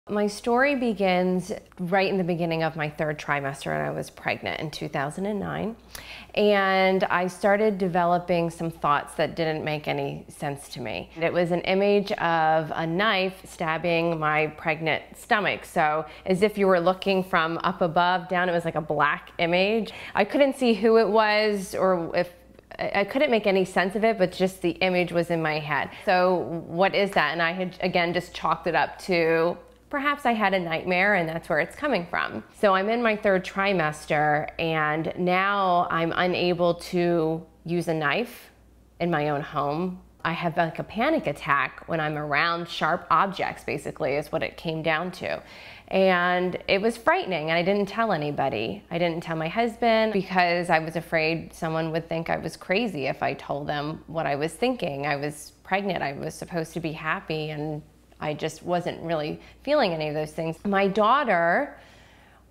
My story begins right in the beginning of my third trimester, and I was pregnant in 2009. And I started developing some thoughts that didn't make any sense to me. It was an image of a knife stabbing my pregnant stomach. So as if you were looking from up above down, it was like a black image. I couldn't see who it was or if I couldn't make any sense of it, but just the image was in my head. So what is that? And I had, again, just chalked it up to perhaps I had a nightmare and that's where it's coming from. So I'm in my third trimester and now I'm unable to use a knife in my own home. I have like a panic attack when I'm around sharp objects, basically, is what it came down to. And it was frightening, and I didn't tell anybody. I didn't tell my husband because I was afraid someone would think I was crazy if I told them what I was thinking. I was pregnant, I was supposed to be happy, and I just wasn't really feeling any of those things. My daughter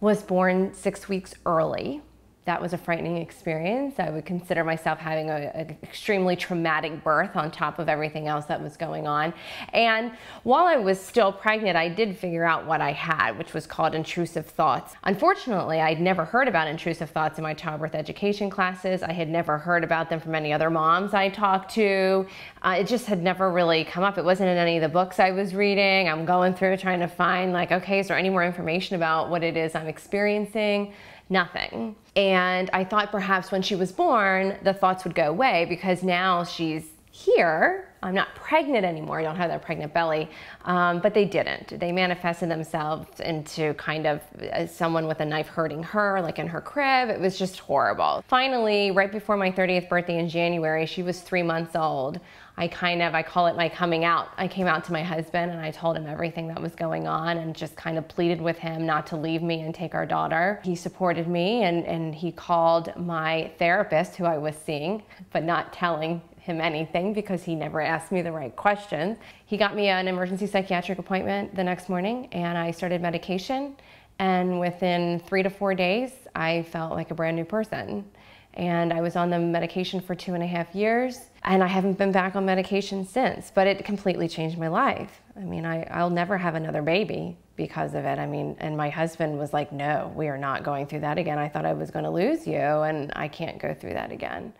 was born 6 weeks early. That was a frightening experience. I would consider myself having an extremely traumatic birth on top of everything else that was going on. And while I was still pregnant, I did figure out what I had, which was called intrusive thoughts. Unfortunately, I'd never heard about intrusive thoughts in my childbirth education classes. I had never heard about them from any other moms I talked to. It just had never really come up. It wasn't in any of the books I was reading. I'm going through trying to find like, okay, is there any more information about what it is I'm experiencing? Nothing. And I thought perhaps when she was born, the thoughts would go away because now she's here. I'm not pregnant anymore. I don't have that pregnant belly, but they didn't. They manifested themselves into kind of someone with a knife hurting her, like in her crib. It was just horrible. Finally, right before my 30th birthday in January, she was 3 months old. I call it my coming out. I came out to my husband and I told him everything that was going on and just kind of pleaded with him not to leave me and take our daughter. He supported me and he called my therapist, who I was seeing, but not telling him anything because he never asked me the right questions. He got me an emergency psychiatric appointment the next morning and I started medication, and within 3 to 4 days I felt like a brand new person. And I was on the medication for 2.5 years, and I haven't been back on medication since, but it completely changed my life. I mean, I'll never have another baby because of it. I mean, and my husband was like, no, we are not going through that again. I thought I was going to lose you, and I can't go through that again.